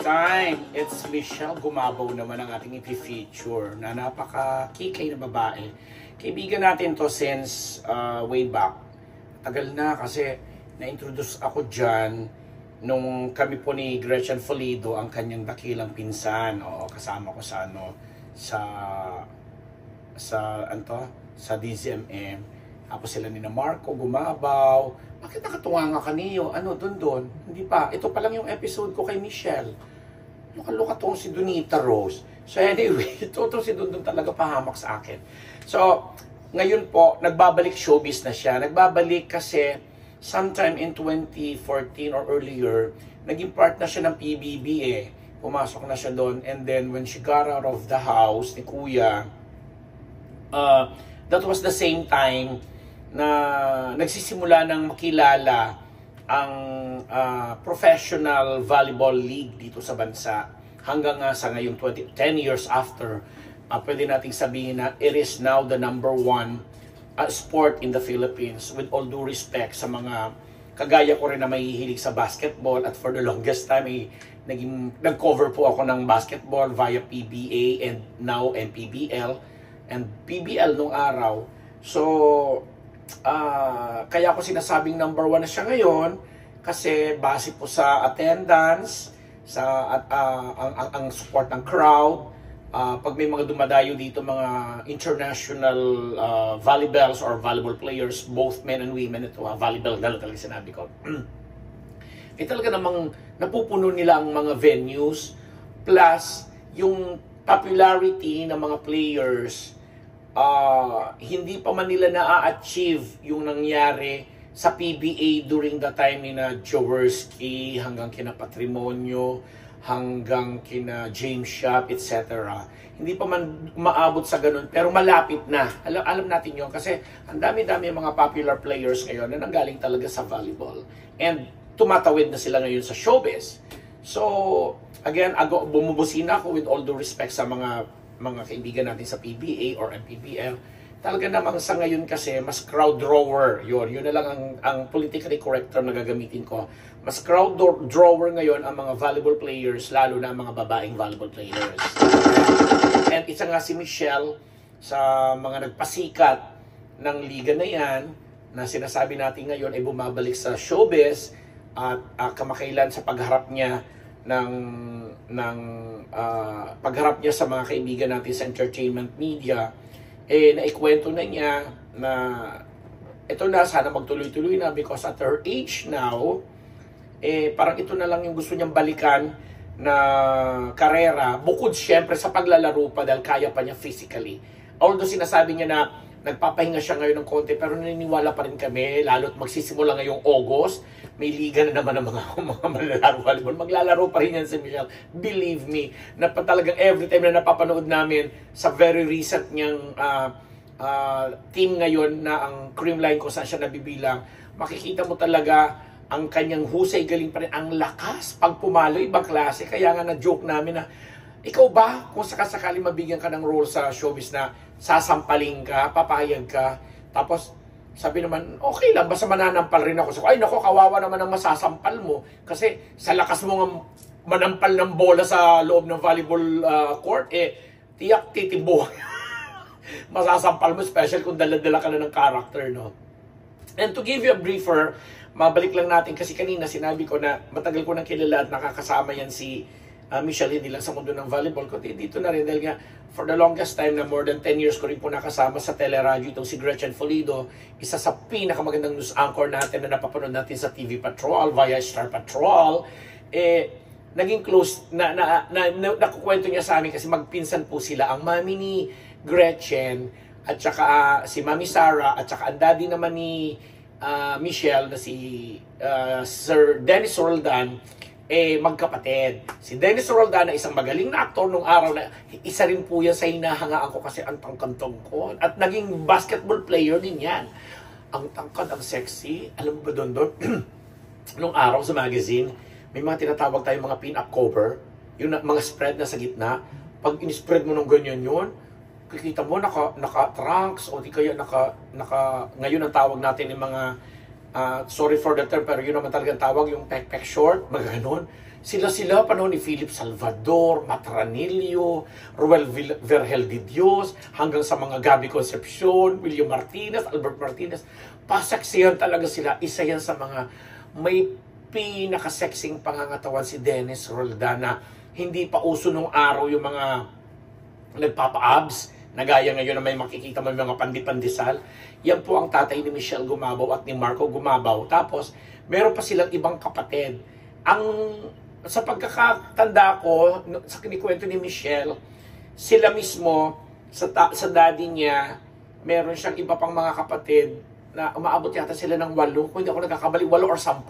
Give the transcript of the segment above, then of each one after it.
time, it's Michelle Gumabaw naman ang ating i-feature na napaka-kikay na babae. Kaibigan natin to since way back. Tagal na kasi na-introduce ako dyan nung kami po ni Gretchen Folido, ang kanyang dakilang pinsan. O, kasama ko sa sa DZMM. Tapos sila ni na Marco Gumabaw. Bakit nakatuwa nga kaniyo? Ano, dun? Hindi pa. Ito pa lang yung episode ko kay Michelle. Luka-luka tong si Donita Rose. So anyway, ito si Dun talaga pahamak sa akin. So, ngayon po, nagbabalik showbiz na siya. Nagbabalik kasi sometime in 2014 or earlier, naging part na siya ng PBB eh. Pumasok na siya doon. And then when she got out of the house ni Kuya, that was the same time na nagsisimula ng makilala ang professional volleyball league dito sa bansa. Hanggang sa ngayong 10 years after, pwede nating sabihin na it is now the #1 sport in the Philippines, with all due respect sa mga kagaya ko rin na mahihilig sa basketball. At for the longest time, nag-cover po ako ng basketball via PBA and now MPBL and PBL nung araw. So, kaya ako sinasabing #1 na siya ngayon kasi base po sa attendance, sa ang support ng crowd, pag may mga dumadayo dito mga international volleyballs or volleyball players, both men and women, ito volleyball na talaga sinabi ko. Talaga namang napupuno nila ang mga venues, plus yung popularity ng mga players. Hindi pa man nila na-achieve yung nangyari sa PBA during the time ni na Jaworski, hanggang kina Patrimonio, hanggang kina James Shop, etc. Hindi pa man maabot sa ganun, pero malapit na. Alam natin yun kasi ang dami-dami mga popular players ngayon na nanggaling talaga sa volleyball. And tumatawid na sila ngayon sa showbiz. So, again, bumubusina ako with all due respect sa mga kaibigan natin sa PBA or MPBL. Talaga namang sa ngayon kasi mas crowd drawer yun na lang ang politically correct term na gagamitin ko. Mas crowd drawer ngayon ang mga volleyball players, lalo na ang mga babaeng volleyball players. And isa nga si Michelle sa mga nagpasikat ng liga na yan na sinasabi natin ngayon ay bumabalik sa showbiz at kamakailan sa pagharap niya pagharap niya sa mga kaibigan natin sa entertainment media, naikwento na niya na ito na, sana magtuloy-tuloy na because at her age now, parang ito na lang yung gusto niyang balikan na karera, bukod syempre sa paglalaro pa dahil kaya pa niya physically. Although sinasabi niya na nagpapahinga siya ngayon ng konti, pero naniniwala pa rin kami, lalo't magsisimula ngayong August, may liga na naman ng mga malalaro volleyball. Maglalaro pa rin yan si Michelle. Believe me, na talagang every time na napapanood namin sa very recent niyang team ngayon na ang Creamline kung saan siya nabibilang, makikita mo talaga ang kanyang husay, galing pa rin, ang lakas pag pumalo, ibang klase. Kaya nga na-joke namin na, ikaw ba, kung sakasakali mabigyan ka ng role sa showbiz na sasampaling ka, papayag ka, tapos sabi naman, okay lang, basta mananampal rin ako. So, ay nako, kawawa naman ang masasampal mo. Kasi sa lakas mo nga manampal ng bola sa loob ng volleyball court, tiyak titibo. Masasampal mo, special kung dala-dala ka na ng character, no? And to give you a briefer, mabalik lang natin, kasi kanina sinabi ko na matagal ko nang kilala at nakakasama yan si Michelle, hindi lang sa mundo ng volleyball, kundi dito na rin dahil nga for the longest time na more than 10 years ko rin po nakasama sa teleradyo itong si Gretchen Folido, isa sa pinakamagandang news anchor natin na napapanood natin sa TV Patrol via Star Patrol. Naging close nakukwento niya sa amin kasi magpinsan po sila, ang mami ni Gretchen at saka si Mami Sara at saka ang daddy naman ni Michelle na si Sir Dennis Roldan, magkapatid. Si Dennis Roldan na isang magaling na aktor nung araw na isa rin po yan sa hinahangaan ko kasi ang tangkantong ko. At naging basketball player din yan. Ang tangkad, ang sexy. Alam mo ba doon? Nung araw sa magazine, may mga tinatawag tayong mga pin-up cover. Yung mga spread na sa gitna. Pag in-spread mo ng ganyan yun, kikita mo naka-trunks o di kaya ngayon ang tawag natin yung mga sorry for the term, pero yun naman talagang tawag, yung pek-pek short, mga ganun. Sila panahon ni Philip Salvador, Matranillo, Ruel Vergel de Dios, hanggang sa mga Gabby Concepcion, William Martinez, Albert Martinez. Pasaksihan talaga sila. Isa yan sa mga may pinaka-sexing pangangatawan si Dennis Roldan, na hindi pa uso nung araw yung mga nagpapa-abs, na gaya ngayon na may makikita may mga pandipandisal. Yan po ang tatay ni Michelle Gumabaw at ni Marco Gumabaw. Tapos, meron pa silang ibang kapatid. Sa pagkakatanda ko, sa kinikwento ni Michelle, sila mismo, sa daddy niya, meron siyang iba pang mga kapatid na umaabot yata sila ng 8, kung hindi ako nagkakabali, 8 or 10.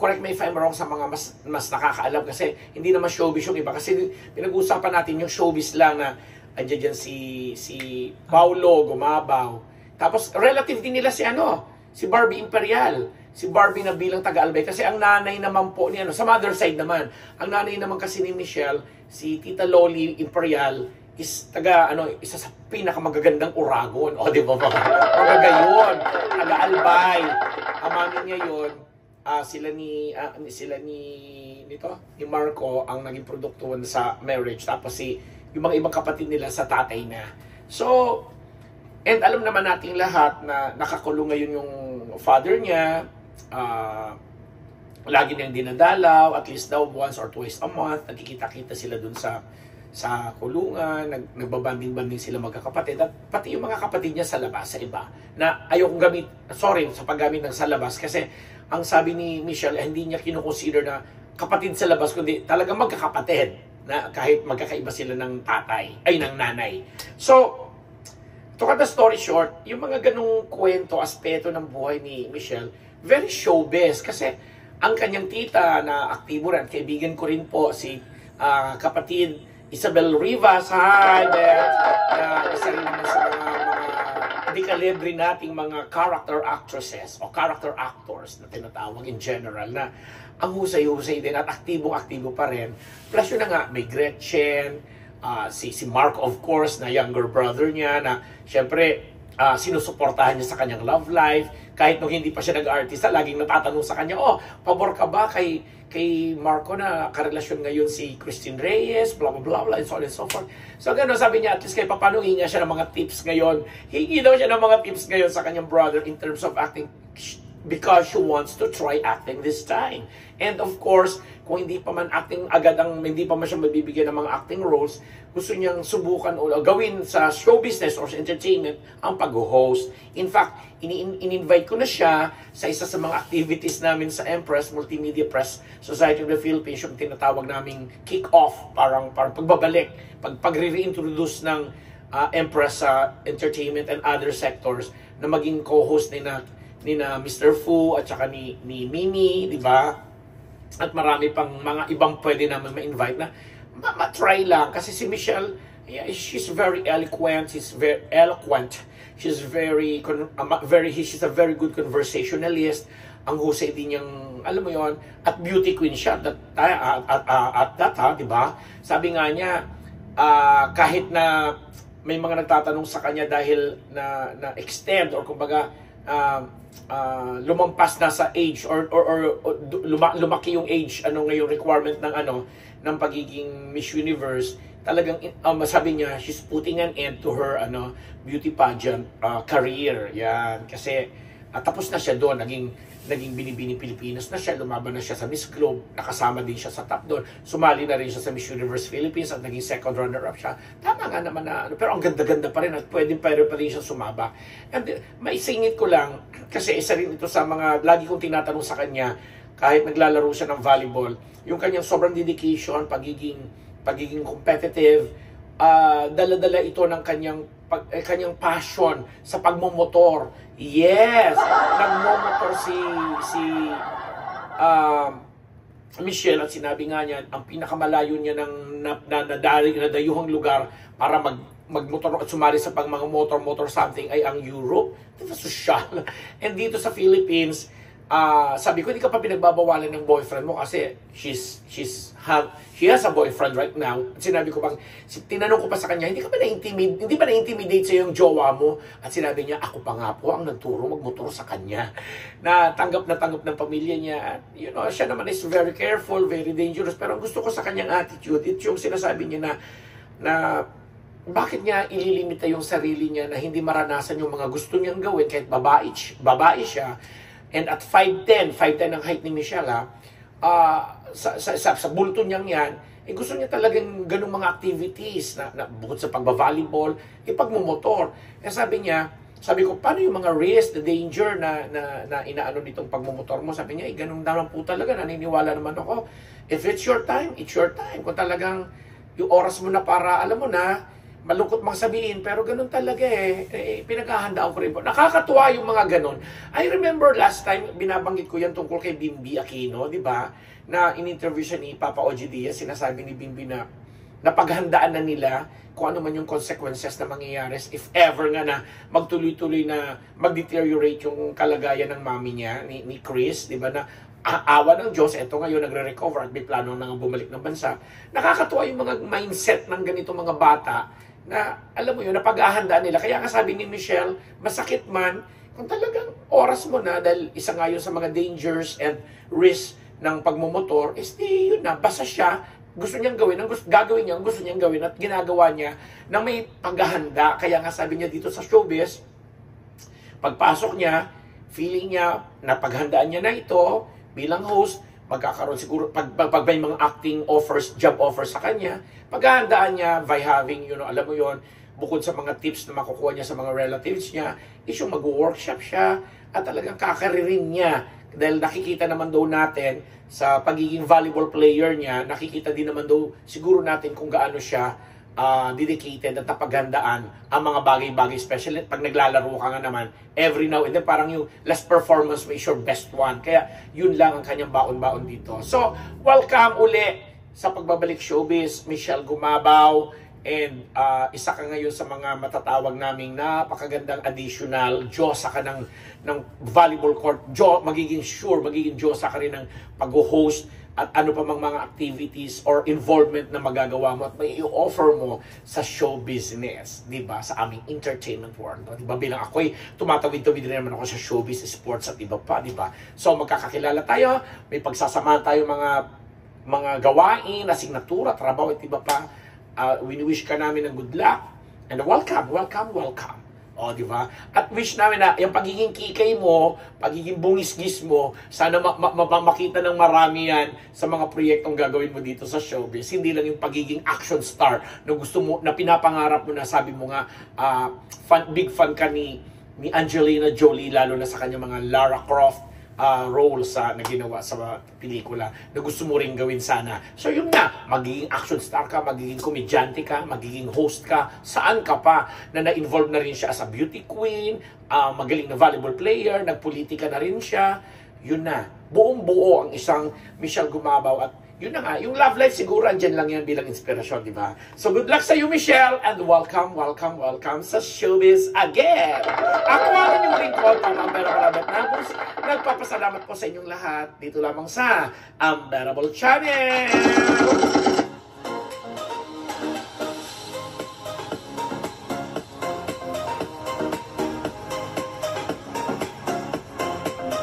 Correct me if I'm wrong sa mga mas nakakaalam, kasi hindi naman showbiz yung iba. Kasi pinag-uusapan natin yung showbiz lang na andyan dyan si Paulo Gumabaw. Tapos relative din nila si Barbie Imperial. Si Barbie na bilang taga-Albay. Kasi ang nanay naman po ni sa mother side naman, ang nanay naman kasi ni Michelle, si Tita Loli Imperial, is isa sa pinakamagagandang Uragon. O, di ba ba? Magagayon. Taga-Albay. Ang mami niya yun, sila ni Marco ang naging produkto sa marriage, tapos yung mga ibang kapatid nila sa tatay na. So, and alam naman nating lahat na nakakulong ngayon yung father niya. Lagi niyang dinadalaw, at least daw once or twice a month, nagkikita-kita sila dun sa kulungan, nagbabanding-banding sila magkakapatid, at pati yung mga kapatid niya sa labas, sa iba, na ayokong sa paggamit ng sa labas, kasi ang sabi ni Michelle, hindi niya kinukonsider na kapatid sa labas, kundi talagang magkakapatid, na kahit magkakaiba sila ng nanay. So, to cut the story short, yung mga ganung kwento, aspeto ng buhay ni Michelle, very showbiz, kasi ang kanyang tita na aktibo rin, kaibigan ko rin po, si kapatid Isabel Rivas, isa rin naman sa mga di-calibre nating mga character actresses o character actors na tinatawag in general, na ang husay-husay din at aktibo-aktibo pa rin. Plus yun na nga, may Gretchen, si Mark of course, na younger brother niya, na syempre sinusuportahan niya sa kanyang love life. Kahit nung hindi pa siya nag-artista, laging natatanong sa kanya, pabor ka ba kay Marco na karelasyon ngayon si Christine Reyes, blah, blah, blah, blah, and so on and so forth. So gano'n, sabi niya, at least kahit paano hinga siya ng mga tips ngayon. Hingi daw siya ng mga tips ngayon sa kanyang brother in terms of acting, because she wants to try acting this time. And of course, kung hindi pa man acting agad, hindi pa man siya mabibigyan ng mga acting roles, gusto niyang subukan o gawin sa show business or sa entertainment ang pag-host. In fact, in-invite ko na siya sa isa sa mga activities namin sa Empress, Multimedia Press Society of the Philippines, yung tinatawag naming kick-off, parang pagbabalik, pag-re-reintroduce ng Empress sa entertainment and other sectors, na maging co-host ni na Mr. Fu at saka ni Mimi, di ba? At marami pang mga ibang pwede naman ma-invite na ma-try lang. Kasi si Michelle, she's very eloquent, she's very eloquent, she's she's a very good conversationalist. Ang husay din niyang, alam mo yon, at beauty queen siya at that, di ba? Sabi nga niya, kahit na may mga nagtatanong sa kanya dahil na extend or kumbaga lumampas na sa age or lumaki yung age, ngayong requirement ng pagiging Miss Universe, talagang masabi niya, she's putting an end to her beauty pageant career. Yan, kasi tapos na siya doon, naging Binibini Pilipinas na siya, lumaban na siya sa Miss Globe, nakasama din siya sa top doon, sumali na rin siya sa Miss Universe Philippines at naging second runner-up siya. Tama nga naman na, pero ang ganda-ganda pa rin at pwede pa rin siya sumaba. And maisingit ko lang, kasi isa rin ito sa mga lagi kong tinatanong sa kanya, kahit naglalaro siya ng volleyball, yung kanyang sobrang dedication, pagiging competitive, dala-dala ito ng kanyang passion sa pagmomotor. Yes! Nagmomotor si Michelle, at sinabi nga niya, ang pinakamalayo niya ng nadayuhang lugar para magmotor at sumali sa mga motor something ay ang Europe. Ito sosyal. And dito sa Philippines, sabi ko, hindi ka pa pinagbabawalan ng boyfriend mo kasi she has a boyfriend right now. At sinabi ko bang, tinanong ko pa sa kanya, hindi ba na-intimidate sa yung jowa mo? At sinabi niya, ako pa nga po ang nagturo magmotor sa kanya. Na tanggap ng pamilya niya. At, siya naman is very careful, very dangerous. Pero ang gusto ko sa kanyang attitude, it's yung sinasabi niya na bakit niya ililimita yung sarili niya na hindi maranasan yung mga gusto niyang gawin kahit babae siya. And at 5'10" ang height ni Michelle, sa bulto niyang yan, gusto niya talagang ganung mga activities na bukod sa pagba-volleyball, pagmumotor. Sabi ko, paano yung mga risk, the danger na inaano nitong pagmumotor mo? Sabi niya, ganun naman po talaga, naniniwala naman ako. If it's your time, it's your time. Kung talagang yung oras mo na para, alam mo na, malungkot mang sabihin, pero ganun talaga pinaghahandaan ko rin po. Nakakatuwa yung mga ganun. I remember last time, binabanggit ko yan tungkol kay Bimbi Aquino, di ba? Na in-interview siya ni Papa Oji Diaz, sinasabi ni Bimbi na napaghandaan na nila kung ano man yung consequences na mangyayari if ever nga na magtuloy-tuloy na mag-deteriorate yung kalagayan ng mami niya, ni Chris, di ba, na awa ng Diyos, eto ngayon nagre-recover at may plano nang bumalik ng bansa. Nakakatuwa yung mga mindset ng ganitong mga bata na, alam mo yun, napag-ahandaan nila. Kaya nga sabi ni Michelle, masakit man, kung talagang oras mo na, dahil isa nga yun sa mga dangers and risks ng pagmumotor, yun na, basta siya, gusto niyang gawin, gagawin niya, gusto niyang gawin at ginagawa niya na may paghahanda. Kaya nga sabi niya dito sa showbiz, pagpasok niya, feeling niya na paghandaan niya na ito bilang host, magkakaroon siguro, pag may mga acting offers, job offers sa kanya, paghahandaan niya by having, alam mo yon, bukod sa mga tips na makukuha niya sa mga relatives niya, is yung mag-workshop siya at talagang kakaririn niya. Dahil nakikita naman daw natin sa pagiging volleyball player niya, nakikita din naman daw siguro natin kung gaano siya dedicated at napaghandaan ang mga bagay-bagay, especially pag naglalaro ka nga naman every now and then, parang yung last performance mo is your best one, kaya yun lang ang kanyang baon-baon dito. So, welcome uli sa pagbabalik showbiz, Michelle Gumabaw, and isa ka ngayon sa mga matatawag naming napakagandang additional Diyosa ka ng volleyball court, magiging Diyosa ka rin ng pag-host at ano pa mang mga activities or involvement na magagawa mo at may i-offer mo sa show business, di ba? Sa aming entertainment world. Di ba? Bilang ako'y tumatawid-tawid rin naman ako sa showbiz, sports at iba pa, di ba? So magkakakilala tayo, may pagsasamahan tayo mga gawain, asignatura, trabaho at iba pa. Wini-wish ka namin ng good luck and welcome. O, di ba? At wish namin na yung pagiging kikay mo, pagiging bungis-gis mo, sana makita ng marami yan sa mga proyektong gagawin mo dito sa showbiz. Hindi lang yung pagiging action star na gusto mo, na pinapangarap mo na, sabi mo nga, big fan ka ni Angelina Jolie, lalo na sa kanya mga Lara Croft roles na ginawa sa pelikula na gusto mo rin gawin sana. So yun na, magiging action star ka, magiging komedyante ka, magiging host ka, saan ka pa na na-involve na rin siya as a beauty queen, magaling na volleyball player, nagpolitika na rin siya. Yun na, buong-buo ang isang Michelle Gumabaw at yun na nga, yung love life siguro andyan lang yan bilang inspirasyon, di ba? So good luck sa you, Michelle, and welcome sa showbiz again! Ako ang inyong lingkod, Unbearable Robert Nabos. Nagpapasalamat po sa inyong lahat dito lamang sa Unbearable Channel!